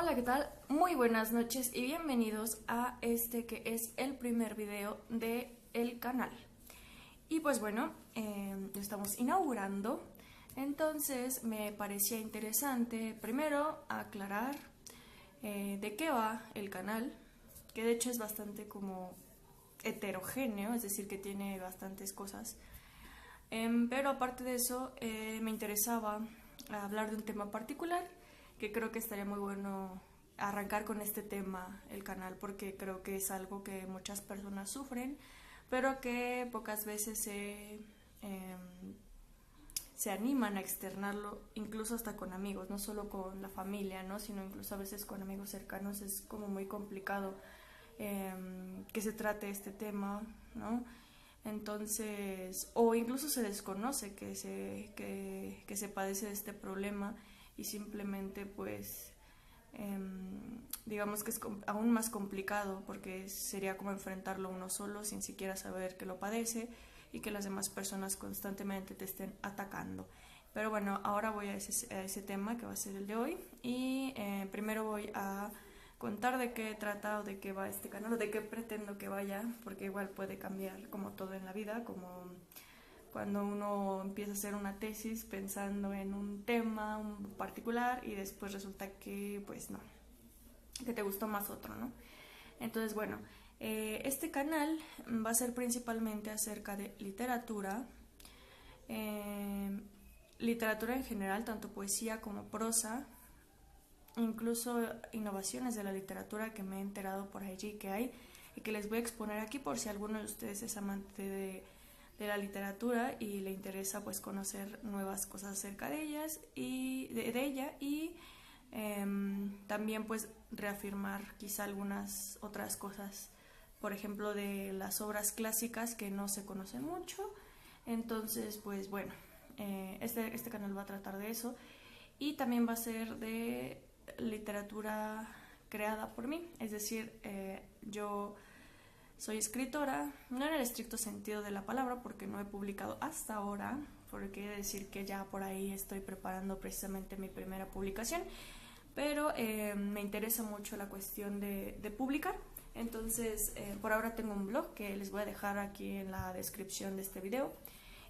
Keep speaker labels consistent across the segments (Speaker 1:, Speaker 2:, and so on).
Speaker 1: Hola, ¿qué tal? Muy buenas noches y bienvenidos a este que es el primer video de el canal. Y pues bueno, lo estamos inaugurando, entonces me parecía interesante primero aclarar de qué va el canal, que de hecho es bastante como heterogéneo, es decir, que tiene bastantes cosas. Pero aparte de eso, me interesaba hablar de un tema particular que creo que estaría muy bueno arrancar con este tema el canal, porque creo que es algo que muchas personas sufren, pero que pocas veces se animan a externarlo, incluso hasta con amigos, no solo con la familia, ¿no? Sino incluso a veces con amigos cercanos. Es como muy complicado que se trate este tema, ¿no? Entonces, o incluso se desconoce que se padece de este problema y simplemente pues digamos que es aún más complicado porque sería como enfrentarlo uno solo sin siquiera saber que lo padece y que las demás personas constantemente te estén atacando. Pero bueno, ahora voy a ese tema que va a ser el de hoy y primero voy a contar de qué trata o de qué va este canal o de qué pretendo que vaya, porque igual puede cambiar como todo en la vida, como cuando uno empieza a hacer una tesis pensando en un tema un particular y después resulta que pues no, que te gustó más otro, ¿no? Entonces bueno, este canal va a ser principalmente acerca de literatura, eh, literatura en general, tanto poesía como prosa, incluso innovaciones de la literatura que me he enterado por allí que hay y que les voy a exponer aquí por si alguno de ustedes es amante de la literatura y le interesa pues conocer nuevas cosas acerca de ellas y de ella y también pues reafirmar quizá algunas otras cosas, por ejemplo de las obras clásicas que no se conocen mucho. Entonces pues bueno, este canal va a tratar de eso y también va a ser de literatura creada por mí, es decir, yo soy escritora, no en el estricto sentido de la palabra porque no he publicado hasta ahora, porque he de decir que ya por ahí estoy preparando precisamente mi primera publicación, pero me interesa mucho la cuestión de publicar. Entonces por ahora tengo un blog que les voy a dejar aquí en la descripción de este video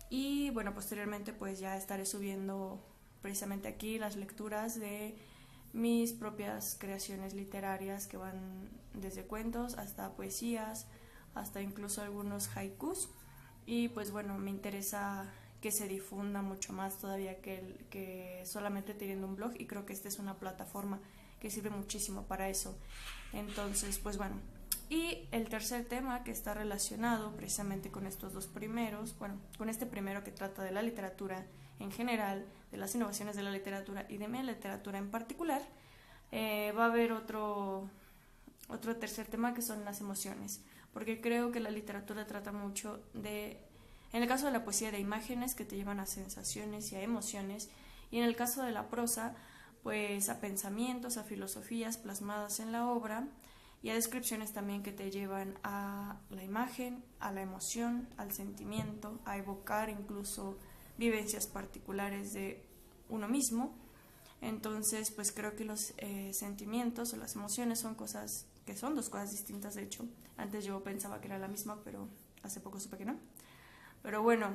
Speaker 1: y bueno, posteriormente pues ya estaré subiendo precisamente aquí las lecturas de mis propias creaciones literarias que van desde cuentos hasta poesías, hasta incluso algunos haikus. Y pues bueno, me interesa que se difunda mucho más todavía que solamente teniendo un blog y creo que esta es una plataforma que sirve muchísimo para eso. Entonces, pues bueno. Y el tercer tema que está relacionado precisamente con estos dos primeros, bueno, con este primero que trata de la literatura en general, de las innovaciones de la literatura y de mi literatura en particular, va a haber otro tercer tema que son las emociones, porque creo que la literatura trata mucho de, en el caso de la poesía, de imágenes que te llevan a sensaciones y a emociones, y en el caso de la prosa, pues a pensamientos, a filosofías plasmadas en la obra y a descripciones también que te llevan a la imagen, a la emoción, al sentimiento, a evocar incluso vivencias particulares de uno mismo. Entonces, pues creo que los sentimientos o las emociones son cosas que son dos cosas distintas, de hecho. Antes yo pensaba que era la misma, pero hace poco supe que no. Pero bueno,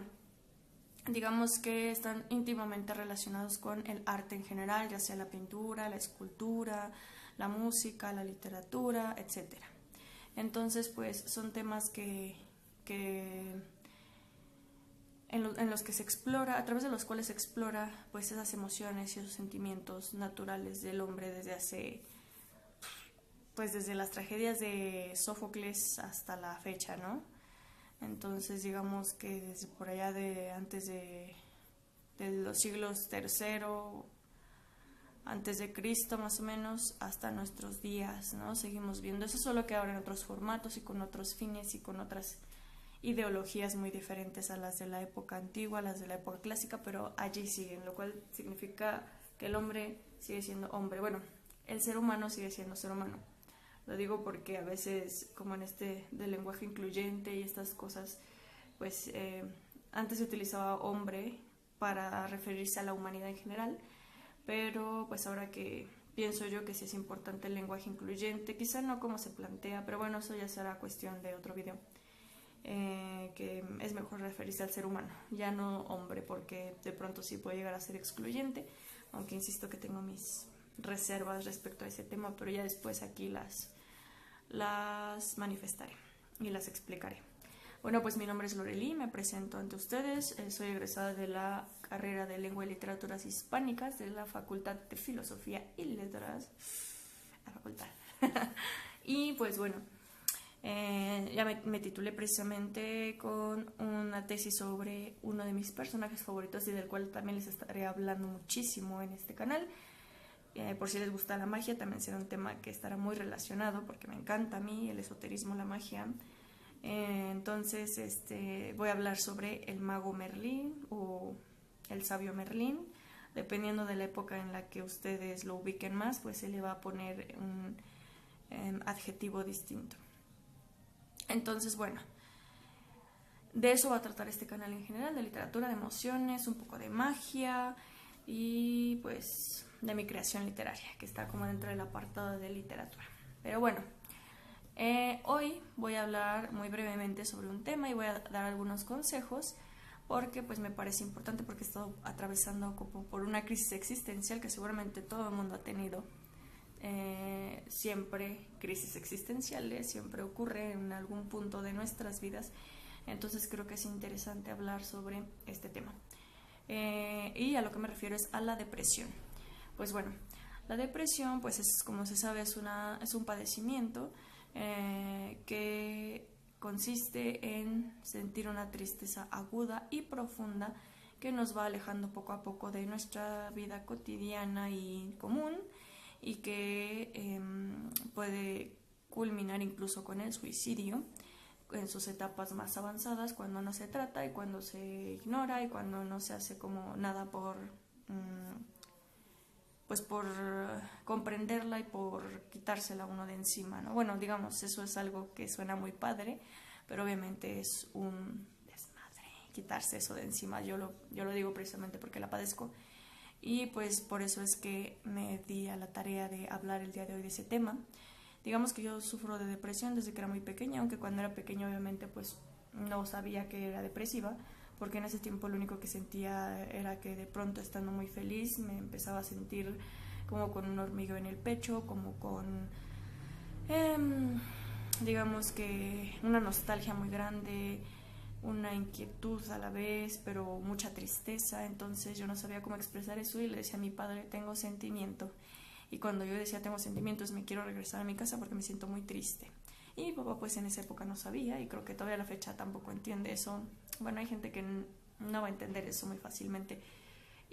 Speaker 1: digamos que están íntimamente relacionados con el arte en general, ya sea la pintura, la escultura, la música, la literatura, etcétera. Entonces, pues son temas que en los que se explora, a través de los cuales se explora pues esas emociones y esos sentimientos naturales del hombre desde hace, pues desde las tragedias de Sófocles hasta la fecha, ¿no? Entonces digamos que desde por allá de antes de los siglos tercero antes de Cristo más o menos hasta nuestros días, ¿no? Seguimos viendo eso, solo que ahora en otros formatos y con otros fines y con otras ideologías muy diferentes a las de la época antigua, a las de la época clásica, pero allí siguen, lo cual significa que el hombre sigue siendo hombre. Bueno, el ser humano sigue siendo ser humano. Lo digo porque a veces, como en este del lenguaje incluyente y estas cosas, pues antes se utilizaba hombre para referirse a la humanidad en general, pero pues ahora que pienso yo que sí es importante el lenguaje incluyente, quizá no como se plantea, pero bueno, eso ya será cuestión de otro video. Que es mejor referirse al ser humano, ya no hombre, porque de pronto sí puede llegar a ser excluyente, aunque insisto que tengo mis reservas respecto a ese tema, pero ya después aquí las manifestaré y las explicaré. Bueno, pues mi nombre es Lorelí, me presento ante ustedes, soy egresada de la carrera de Lengua y Literaturas Hispánicas de la Facultad de Filosofía y Letras, la facultad. Y pues bueno, ya me titulé precisamente con una tesis sobre uno de mis personajes favoritos y del cual también les estaré hablando muchísimo en este canal. Por si les gusta la magia, también será un tema que estará muy relacionado porque me encanta a mí el esoterismo, la magia. Entonces voy a hablar sobre el mago Merlín o el sabio Merlín. Dependiendo de la época en la que ustedes lo ubiquen más, pues se le va a poner un adjetivo distinto. Entonces, bueno, de eso va a tratar este canal en general, de literatura, de emociones, un poco de magia y pues de mi creación literaria, que está como dentro del apartado de literatura. Pero bueno, hoy voy a hablar muy brevemente sobre un tema y voy a dar algunos consejos porque pues me parece importante, porque he estado atravesando como por una crisis existencial que seguramente todo el mundo ha tenido. Siempre crisis existenciales, siempre ocurre en algún punto de nuestras vidas, entonces creo que es interesante hablar sobre este tema. Y a lo que me refiero es a la depresión. Pues bueno, la depresión, pues es, como se sabe, es un padecimiento que consiste en sentir una tristeza aguda y profunda que nos va alejando poco a poco de nuestra vida cotidiana y común, y que puede culminar incluso con el suicidio en sus etapas más avanzadas, cuando no se trata y cuando se ignora y cuando no se hace como nada por comprenderla y por quitársela uno de encima, ¿no? Bueno, digamos, eso es algo que suena muy padre, pero obviamente es un desmadre quitarse eso de encima. Yo lo digo precisamente porque la padezco. Y pues por eso es que me di a la tarea de hablar el día de hoy de ese tema. Digamos que yo sufro de depresión desde que era muy pequeña, aunque cuando era pequeña obviamente pues no sabía que era depresiva, porque en ese tiempo lo único que sentía era que de pronto, estando muy feliz, me empezaba a sentir como con un hormigueo en el pecho, como con digamos que una nostalgia muy grande, una inquietud a la vez, pero mucha tristeza. Entonces yo no sabía cómo expresar eso y le decía a mi padre: tengo sentimiento. Y cuando yo decía tengo sentimientos, me quiero regresar a mi casa porque me siento muy triste. Y mi papá pues en esa época no sabía, y creo que todavía a la fecha tampoco entiende eso. Bueno, hay gente que no va a entender eso muy fácilmente,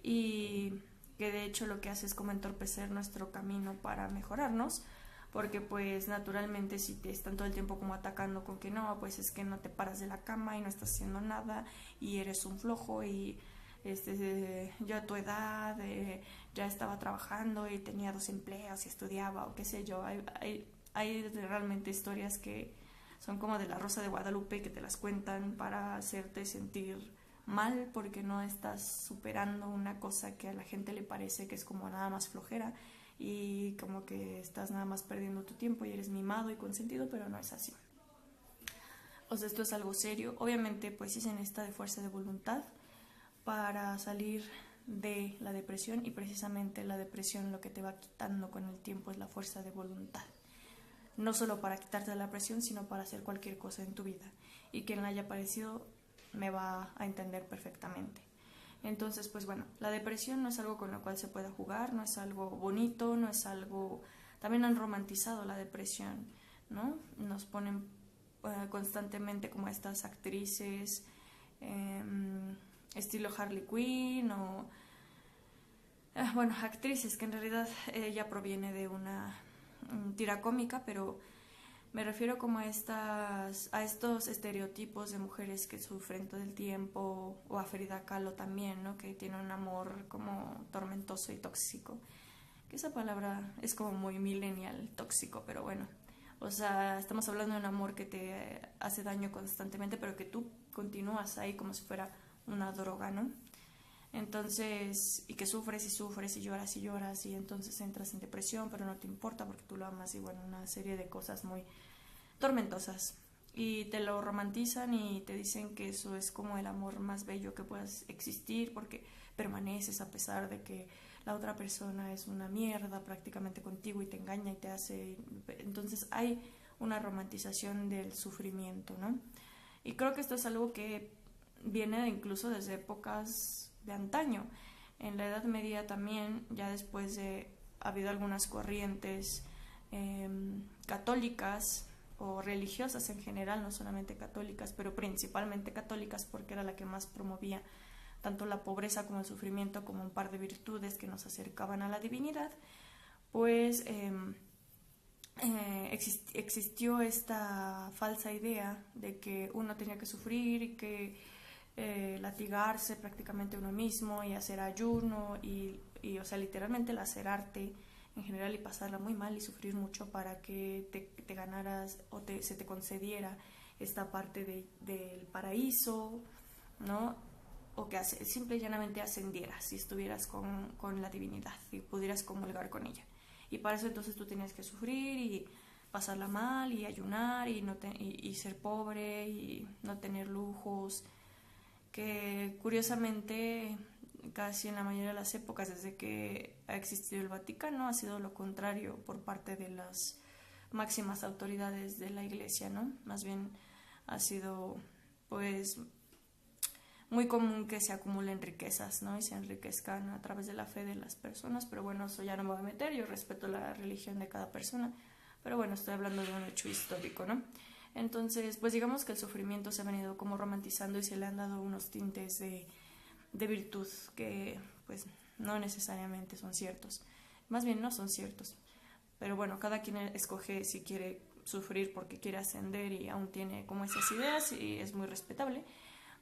Speaker 1: y que de hecho lo que hace es como entorpecer nuestro camino para mejorarnos, porque pues naturalmente si te están todo el tiempo como atacando con que no, pues es que no te paras de la cama y no estás haciendo nada y eres un flojo, y yo a tu edad ya estaba trabajando y tenía 2 empleos y estudiaba o qué sé yo. Hay realmente historias que son como de la Rosa de Guadalupe, que te las cuentan para hacerte sentir mal porque no estás superando una cosa que a la gente le parece que es como nada más flojera, y como que estás nada más perdiendo tu tiempo y eres mimado y consentido, pero no es así. O sea, esto es algo serio. Obviamente pues sí se necesita de fuerza de voluntad para salir de la depresión, y precisamente la depresión lo que te va quitando con el tiempo es la fuerza de voluntad. No solo para quitarte la presión, sino para hacer cualquier cosa en tu vida. Y quien la haya padecido me va a entender perfectamente. Entonces, pues bueno, la depresión no es algo con lo cual se pueda jugar, no es algo bonito, no es algo... También han romantizado la depresión, ¿no? Nos ponen constantemente como estas actrices estilo Harley Quinn o... bueno, actrices que en realidad ella proviene de una tira cómica, pero me refiero como a estos estereotipos de mujeres que sufren todo el tiempo, o a Frida Kahlo también, ¿no? Que tiene un amor como tormentoso y tóxico, que esa palabra es como muy millennial, tóxico, pero bueno, o sea, estamos hablando de un amor que te hace daño constantemente, pero que tú continúas ahí como si fuera una droga, ¿no? Entonces, y que sufres y sufres y lloras y entonces entras en depresión, pero no te importa porque tú lo amas y bueno, una serie de cosas muy tormentosas. Y te lo romantizan y te dicen que eso es como el amor más bello que puedas existir porque permaneces a pesar de que la otra persona es una mierda prácticamente contigo y te engaña y te hace... Entonces hay una romantización del sufrimiento, ¿no? Y creo que esto es algo que viene incluso desde épocas de antaño. En la Edad Media también, ya después de ha habido algunas corrientes católicas o religiosas en general, no solamente católicas, pero principalmente católicas porque era la que más promovía tanto la pobreza como el sufrimiento como un par de virtudes que nos acercaban a la divinidad, pues existió esta falsa idea de que uno tenía que sufrir y que latigarse prácticamente uno mismo y hacer ayuno o sea, literalmente lacerarte en general y pasarla muy mal y sufrir mucho para que te ganaras o se te concediera esta parte del paraíso, ¿no? O que simple y llanamente ascendieras si estuvieras con la divinidad y pudieras comulgar con ella. Y para eso entonces tú tenías que sufrir y pasarla mal y ayunar y ser pobre y no tener lujos, que curiosamente casi en la mayoría de las épocas desde que ha existido el Vaticano ha sido lo contrario por parte de las máximas autoridades de la Iglesia, ¿no? Más bien ha sido pues muy común que se acumulen riquezas, ¿no? Y se enriquezcan a través de la fe de las personas, pero bueno, eso ya no me voy a meter, yo respeto la religión de cada persona, pero bueno, estoy hablando de un hecho histórico, ¿no? Entonces, pues digamos que el sufrimiento se ha venido como romantizando y se le han dado unos tintes de virtud que pues no necesariamente son ciertos, más bien no son ciertos, pero bueno, cada quien escoge si quiere sufrir porque quiere ascender y aún tiene como esas ideas y es muy respetable.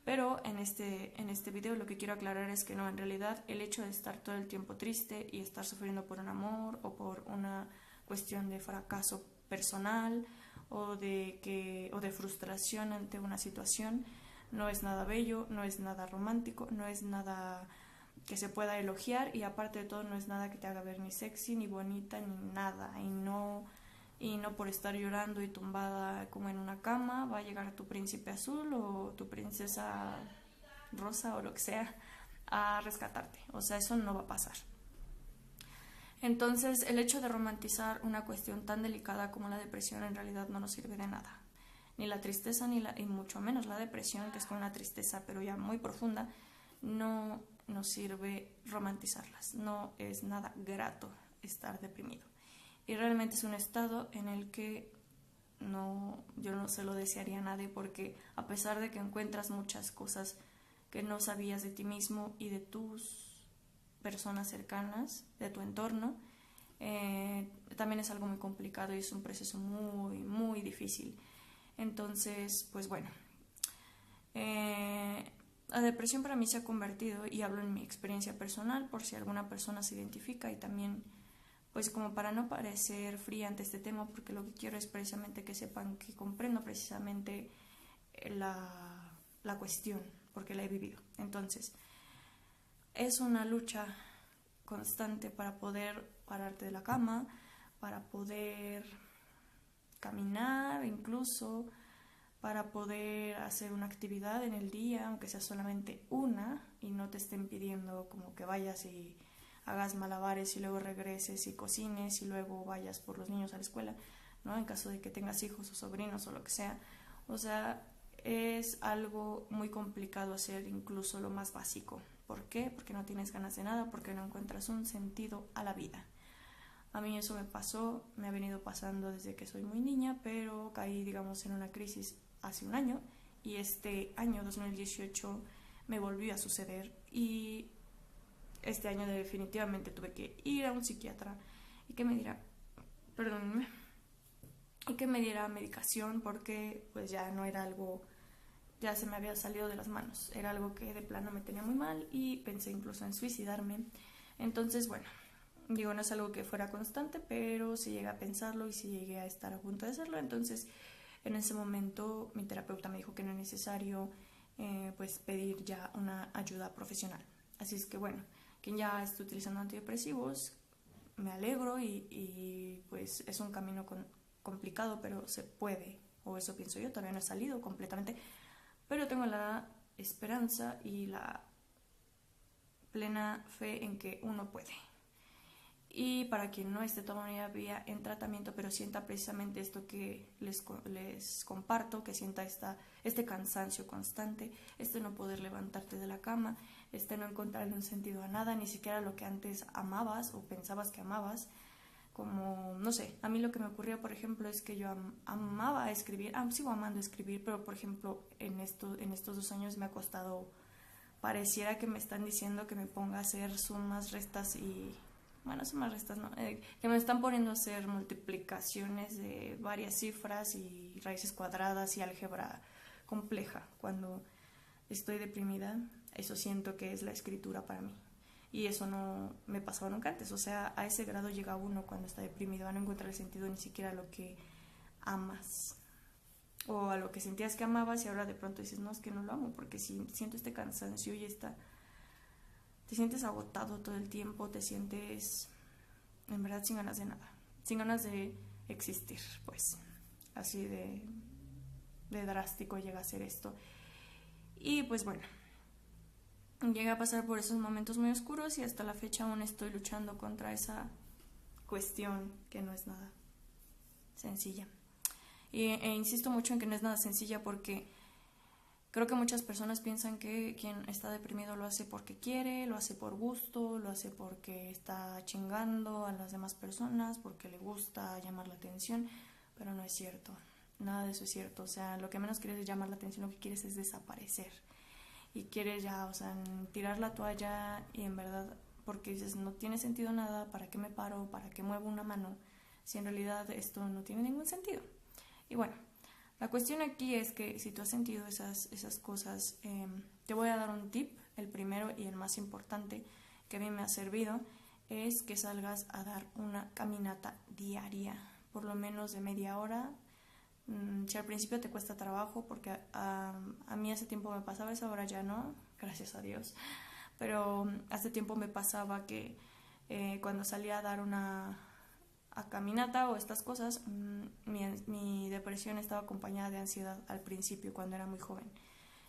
Speaker 1: Pero en este video lo que quiero aclarar es que no, en realidad el hecho de estar todo el tiempo triste y estar sufriendo por un amor o por una cuestión de fracaso personal o de frustración ante una situación no es nada bello, no es nada romántico, no es nada que se pueda elogiar y aparte de todo no es nada que te haga ver ni sexy, ni bonita, ni nada y no por estar llorando y tumbada como en una cama va a llegar tu príncipe azul o tu princesa rosa o lo que sea a rescatarte. O sea, eso no va a pasar. Entonces, el hecho de romantizar una cuestión tan delicada como la depresión en realidad no nos sirve de nada. Ni la tristeza, y mucho menos la depresión, que es con una tristeza pero ya muy profunda, no nos sirve romantizarlas. No es nada grato estar deprimido. Y realmente es un estado en el que yo no se lo desearía a nadie porque a pesar de que encuentras muchas cosas que no sabías de ti mismo y de tus personas cercanas, de tu entorno, también es algo muy complicado y es un proceso muy, muy difícil. Entonces, pues bueno, la depresión para mí se ha convertido, y hablo en mi experiencia personal por si alguna persona se identifica y también pues como para no parecer fría ante este tema, porque lo que quiero es precisamente que sepan que comprendo precisamente la cuestión, porque la he vivido. Entonces, es una lucha constante para poder pararte de la cama, para poder caminar incluso, para poder hacer una actividad en el día, aunque sea solamente una, y no te estén pidiendo como que vayas y hagas malabares y luego regreses y cocines y luego vayas por los niños a la escuela, ¿no? En caso de que tengas hijos o sobrinos o lo que sea. O sea, es algo muy complicado hacer incluso lo más básico. ¿Por qué? Porque no tienes ganas de nada, porque no encuentras un sentido a la vida. A mí eso me pasó, me ha venido pasando desde que soy muy niña, pero caí, digamos, en una crisis hace un año y este año 2018 me volvió a suceder y este año definitivamente tuve que ir a un psiquiatra y que me diera, perdónenme, y que me diera medicación porque pues ya no era algo, ya se me había salido de las manos, era algo que de plano me tenía muy mal y pensé incluso en suicidarme. Entonces, bueno, digo, no es algo que fuera constante, pero sí llegué a pensarlo y sí llegué a estar a punto de hacerlo. Entonces, en ese momento mi terapeuta me dijo que no es necesario pues pedir ya una ayuda profesional. Así es que bueno, quien ya está utilizando antidepresivos, me alegro y pues es un camino complicado, pero se puede, o eso pienso yo, todavía no he salido completamente, pero tengo la esperanza y la plena fe en que uno puede. Y para quien no esté todavía en tratamiento, pero sienta precisamente esto que les comparto, que sienta este cansancio constante, este no poder levantarte de la cama, este no encontrarle un sentido a nada, ni siquiera lo que antes amabas o pensabas que amabas, como, no sé, a mí lo que me ocurría, por ejemplo, es que yo amaba escribir, sigo amando escribir, pero por ejemplo, en estos 2 años me ha costado, pareciera que me están diciendo que me ponga a hacer sumas, restas y... Bueno, sumas, restas, ¿no? Que me están poniendo a hacer multiplicaciones de varias cifras y raíces cuadradas y álgebra compleja. Cuando estoy deprimida, eso siento que es la escritura para mí. Y eso no me pasaba nunca antes. O sea, a ese grado llega uno cuando está deprimido a no encontrar el sentido ni siquiera a lo que amas. O a lo que sentías que amabas y ahora de pronto dices, no, es que no lo amo porque si siento este cansancio y te sientes agotado todo el tiempo, te sientes en verdad sin ganas de nada, sin ganas de existir, pues así de drástico llega a ser esto. Y pues bueno, llegué a pasar por esos momentos muy oscuros y hasta la fecha aún estoy luchando contra esa cuestión que no es nada sencilla. E insisto mucho en que no es nada sencilla porque creo que muchas personas piensan que quien está deprimido lo hace porque quiere, lo hace por gusto, lo hace porque está chingando a las demás personas, porque le gusta llamar la atención, pero no es cierto, nada de eso es cierto. O sea, lo que menos quieres es llamar la atención, lo que quieres es desaparecer y quieres ya, o sea, tirar la toalla y en verdad, porque dices, no tiene sentido nada, ¿para qué me paro? ¿Para qué muevo una mano? Si en realidad esto no tiene ningún sentido. Y bueno, la cuestión aquí es que si tú has sentido esas cosas, te voy a dar un tip, el primero y el más importante que a mí me ha servido, es que salgas a dar una caminata diaria, por lo menos de media hora. Si al principio te cuesta trabajo, porque a mí hace tiempo me pasaba eso, ahora ya no, gracias a Dios, pero hace tiempo me pasaba que cuando salía a dar una caminata o estas cosas, mi depresión estaba acompañada de ansiedad al principio, cuando era muy joven.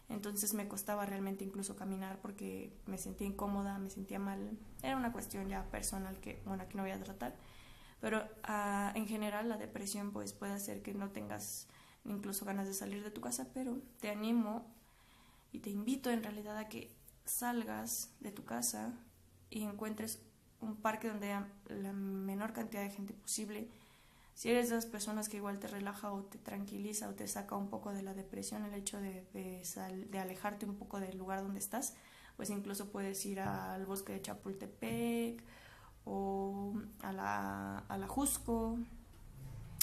Speaker 1: Entonces me costaba realmente incluso caminar porque me sentía incómoda, me sentía mal. Era una cuestión ya personal que, bueno, aquí no voy a tratar. Pero en general la depresión pues puede hacer que no tengas incluso ganas de salir de tu casa, pero te animo y te invito en realidad a que salgas de tu casa y encuentres un parque donde haya la menor cantidad de gente posible. Si eres de las personas que igual te relaja o te tranquiliza o te saca un poco de la depresión el hecho de alejarte un poco del lugar donde estás, pues incluso puedes ir al bosque de Chapultepec o a la Jusco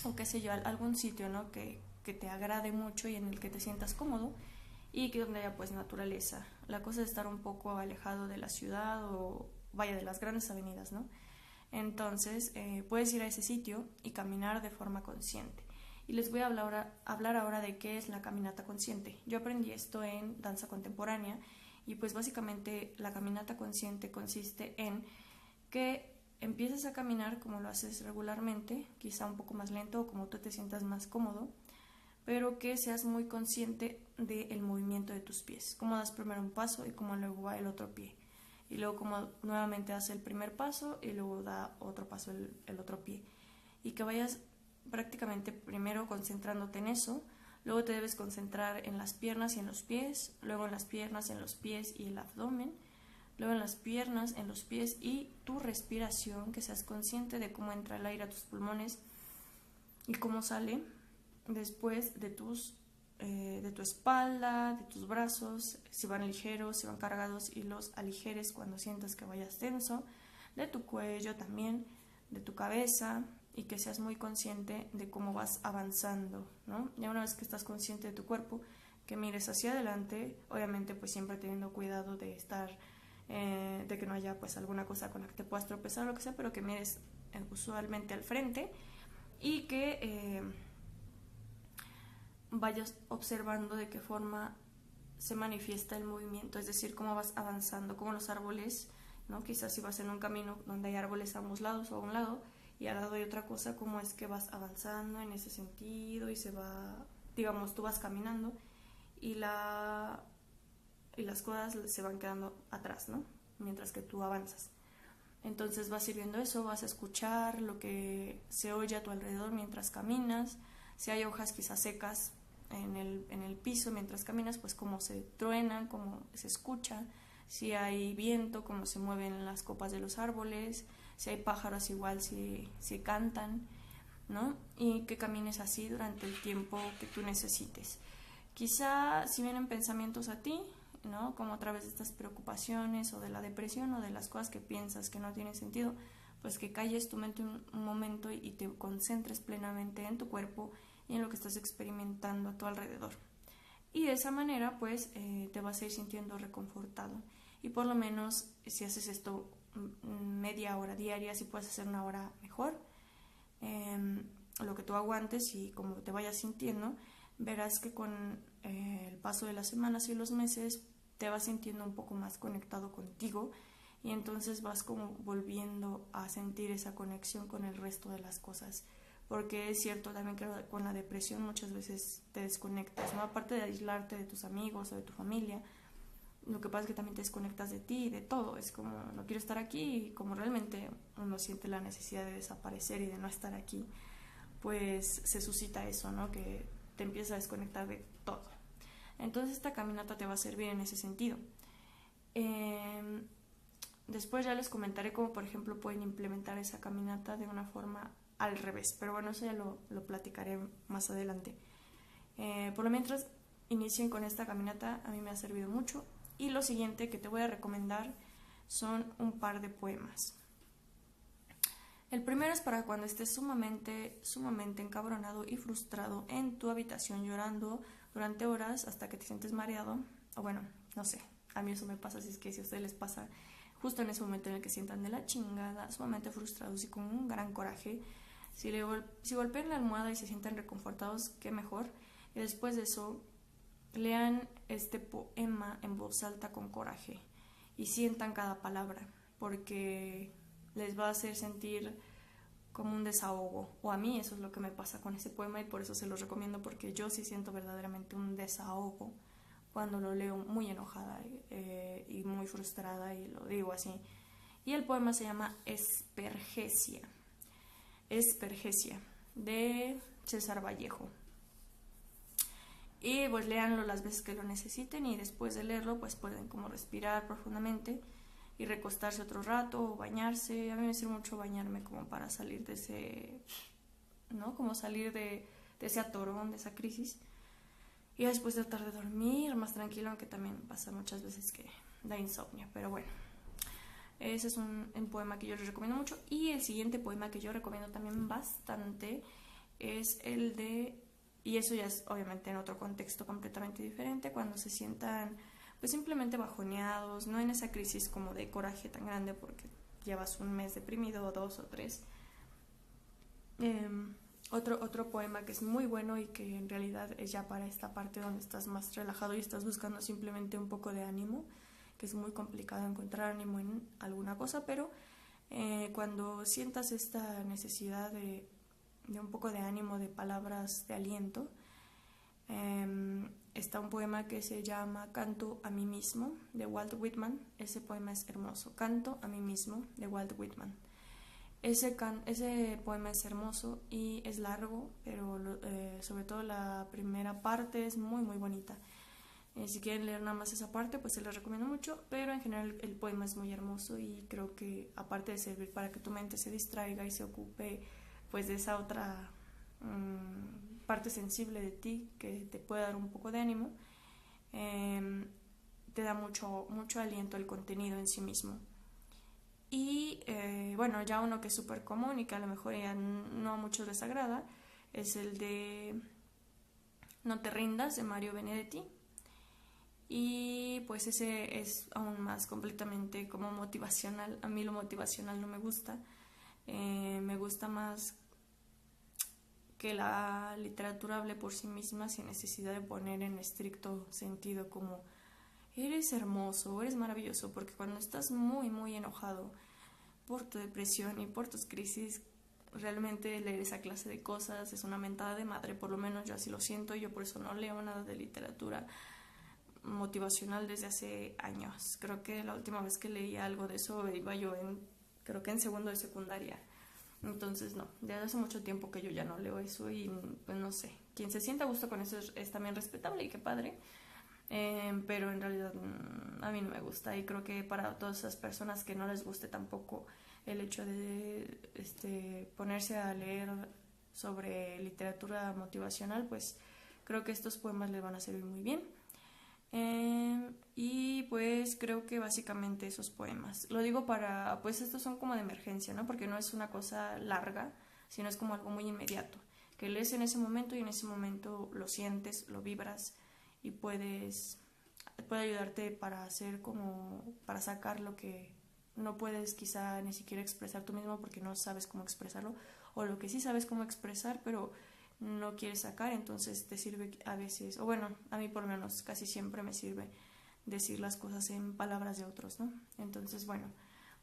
Speaker 1: o qué sé yo, algún sitio, ¿no? que te agrade mucho y en el que te sientas cómodo y que donde haya pues naturaleza. La cosa es estar un poco alejado de la ciudad o vaya de las grandes avenidas, ¿no? Entonces puedes ir a ese sitio y caminar de forma consciente. Y les voy a hablar ahora de qué es la caminata consciente. Yo aprendí esto en danza contemporánea y pues básicamente la caminata consciente consiste en que empieces a caminar como lo haces regularmente, quizá un poco más lento o como tú te sientas más cómodo, pero que seas muy consciente del movimiento de tus pies, cómo das primero un paso y cómo luego va el otro pie. Y luego como nuevamente hace el primer paso y luego da otro paso el otro pie. Y que vayas prácticamente primero concentrándote en eso, luego te debes concentrar en las piernas y en los pies, luego en las piernas, en los pies y el abdomen, luego en las piernas, en los pies y tu respiración, que seas consciente de cómo entra el aire a tus pulmones y cómo sale después de tu espalda, de tus brazos, si van ligeros, si van cargados y los aligeres cuando sientas que vayas tenso, de tu cuello también, de tu cabeza y que seas muy consciente de cómo vas avanzando, ¿no? Ya una vez que estás consciente de tu cuerpo, que mires hacia adelante, obviamente pues siempre teniendo cuidado de estar, de que no haya pues alguna cosa con la que te puedas tropezar o lo que sea, pero que mires usualmente al frente y que vayas observando de qué forma se manifiesta el movimiento, es decir, cómo vas avanzando, como los árboles, ¿no? Quizás si vas en un camino donde hay árboles a ambos lados o a un lado y al lado hay otra cosa, cómo es que vas avanzando en ese sentido y se va, digamos, tú vas caminando y las cosas se van quedando atrás, ¿no? Mientras que tú avanzas. Entonces vas a ir viendo eso, vas a escuchar lo que se oye a tu alrededor mientras caminas. Si hay hojas quizás secas en el piso mientras caminas, pues cómo se truenan, cómo se escucha. Si hay viento, cómo se mueven las copas de los árboles. Si hay pájaros, igual si cantan, ¿no? Y que camines así durante el tiempo que tú necesites. Quizá si vienen pensamientos a ti, ¿no? Como a través de estas preocupaciones o de la depresión o de las cosas que piensas que no tienen sentido, pues que calles tu mente un momento y te concentres plenamente en tu cuerpo y en lo que estás experimentando a tu alrededor. Y de esa manera, pues, te vas a ir sintiendo reconfortado. Y por lo menos, si haces esto media hora diaria, si puedes hacer una hora mejor, lo que tú aguantes y como te vayas sintiendo, verás que con el paso de las semanas y los meses te vas sintiendo un poco más conectado contigo y entonces vas como volviendo a sentir esa conexión con el resto de las cosas, porque es cierto también que con la depresión muchas veces te desconectas, ¿no? Aparte de aislarte de tus amigos o de tu familia, lo que pasa es que también te desconectas de ti y de todo, es como no quiero estar aquí y como realmente uno siente la necesidad de desaparecer y de no estar aquí, pues se suscita eso, ¿no? Que te empiezas a desconectar de todo. Entonces esta caminata te va a servir en ese sentido. Después ya les comentaré cómo, por ejemplo, pueden implementar esa caminata de una forma al revés, pero bueno, eso ya lo platicaré más adelante. Por lo mientras, inicien con esta caminata, a mí me ha servido mucho. Y lo siguiente que te voy a recomendar son un par de poemas. El primero es para cuando estés sumamente encabronado y frustrado en tu habitación llorando durante horas hasta que te sientes mareado, o bueno, no sé, a mí eso me pasa, así es que si a ustedes les pasa justo en ese momento en el que sientan de la chingada, sumamente frustrados y con un gran coraje, si golpean la almohada y se sienten reconfortados, qué mejor, y después de eso lean este poema en voz alta con coraje y sientan cada palabra, porque les va a hacer sentir como un desahogo, o a mí eso es lo que me pasa con ese poema y por eso se los recomiendo, porque yo sí siento verdaderamente un desahogo cuando lo leo muy enojada y muy frustrada, y lo digo así. Y el poema se llama Espergesia, de César Vallejo. Y pues léanlo las veces que lo necesiten y después de leerlo pues pueden como respirar profundamente y recostarse otro rato o bañarse. A mí me sirve mucho bañarme como para salir de ese, ¿no? Como salir de ese atorón, de esa crisis. Y después tratar de dormir más tranquilo, aunque también pasa muchas veces que da insomnio. Pero bueno, ese es un poema que yo les recomiendo mucho. Y el siguiente poema que yo recomiendo también bastante es el de... Y eso ya es obviamente en otro contexto completamente diferente, cuando se sientan pues simplemente bajoneados, no en esa crisis como de coraje tan grande porque llevas un mes deprimido o 2 o 3. Otro poema que es muy bueno y que en realidad es ya para esta parte donde estás más relajado y estás buscando simplemente un poco de ánimo, que es muy complicado encontrar ánimo en alguna cosa, pero cuando sientas esta necesidad de un poco de ánimo, de palabras de aliento, está un poema que se llama Canto a mí mismo, de Walt Whitman. Ese poema es hermoso, Canto a mí mismo, de Walt Whitman. Ese poema es hermoso y es largo, pero sobre todo la primera parte es muy muy bonita. Si quieren leer nada más esa parte, pues se les recomiendo mucho, pero en general el poema es muy hermoso y creo que aparte de servir para que tu mente se distraiga y se ocupe pues de esa otra parte sensible de ti que te puede dar un poco de ánimo, te da mucho aliento el contenido en sí mismo. Y bueno, ya uno que es súper común y que a lo mejor ya no a muchos les agrada es el de No te rindas, de Mario Benedetti. Y pues ese es aún más completamente como motivacional. A mí lo motivacional no me gusta. Me gusta más que la literatura hable por sí misma sin necesidad de poner en estricto sentido como eres hermoso, eres maravilloso, porque cuando estás muy, muy enojado por tu depresión y por tus crisis, realmente leer esa clase de cosas es una mentada de madre, por lo menos yo así lo siento, y yo por eso no leo nada de literatura motivacional desde hace años. Creo que la última vez que leí algo de eso iba yo creo que en segundo de secundaria. Entonces no, ya hace mucho tiempo que yo ya no leo eso y pues no sé, quien se sienta a gusto con eso es también respetable y qué padre, pero en realidad a mí no me gusta y creo que para todas esas personas que no les guste tampoco el hecho de ponerse a leer sobre literatura motivacional, pues creo que estos poemas les van a servir muy bien. Y pues creo que básicamente esos poemas. Lo digo pues estos son como de emergencia, ¿no? Porque no es una cosa larga, sino es como algo muy inmediato, que lees en ese momento y en ese momento lo sientes, lo vibras y puede ayudarte para sacar lo que no puedes quizá ni siquiera expresar tú mismo porque no sabes cómo expresarlo, o lo que sí sabes cómo expresar, pero no quieres sacar, entonces te sirve a veces, o bueno, a mí por lo menos casi siempre me sirve decir las cosas en palabras de otros, ¿no? Entonces, bueno,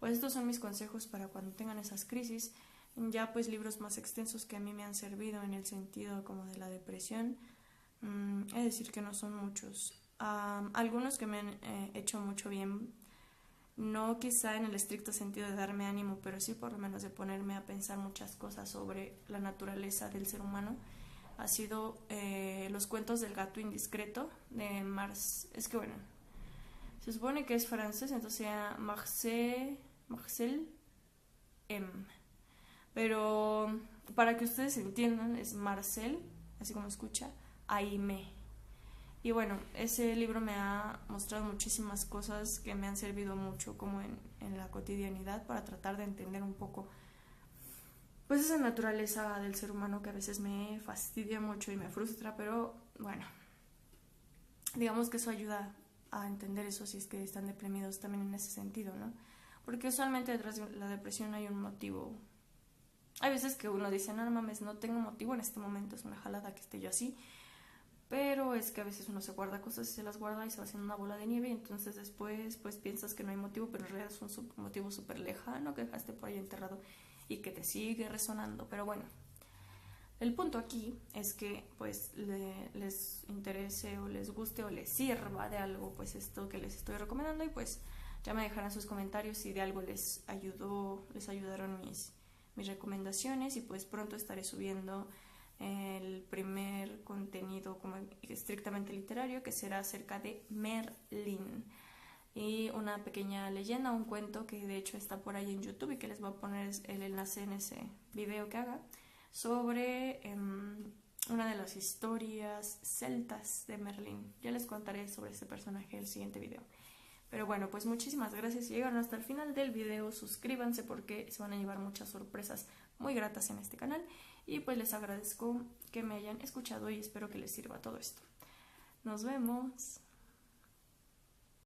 Speaker 1: pues estos son mis consejos para cuando tengan esas crisis. Ya pues libros más extensos que a mí me han servido en el sentido como de la depresión, es decir que no son muchos. Algunos que me han hecho mucho bien, no quizá en el estricto sentido de darme ánimo, pero sí por lo menos de ponerme a pensar muchas cosas sobre la naturaleza del ser humano, ha sido Los cuentos del gato indiscreto de es que bueno, se supone que es francés, entonces se llama Marcel M. Pero para que ustedes entiendan, es Marcel, así como escucha, Aimé. Y bueno, ese libro me ha mostrado muchísimas cosas que me han servido mucho como en la cotidianidad para tratar de entender un poco pues esa naturaleza del ser humano que a veces me fastidia mucho y me frustra, pero bueno, digamos que eso ayuda a entender eso si es que están deprimidos también en ese sentido, ¿no? Porque usualmente detrás de la depresión hay un motivo. Hay veces que uno dice, no, no mames, no tengo motivo en este momento, es una jalada que esté yo así, pero es que a veces uno se guarda cosas y se las guarda y se va haciendo una bola de nieve y entonces después pues piensas que no hay motivo, pero en realidad es un motivo súper lejano que dejaste por ahí enterrado y que te sigue resonando. Pero bueno, el punto aquí es que pues les interese o les guste o les sirva de algo pues esto que les estoy recomendando, y pues ya me dejarán sus comentarios si de algo les ayudaron mis recomendaciones, y pues pronto estaré subiendo el primer contenido como estrictamente literario, que será acerca de Merlín, y una pequeña leyenda, un cuento que de hecho está por ahí en YouTube y que les voy a poner el enlace en ese video que haga, sobre una de las historias celtas de Merlín. Ya les contaré sobre ese personaje en el siguiente video. Pero bueno, pues muchísimas gracias. Si llegaron hasta el final del video, suscríbanse porque se van a llevar muchas sorpresas muy gratas en este canal. Y pues les agradezco que me hayan escuchado y espero que les sirva todo esto. Nos vemos.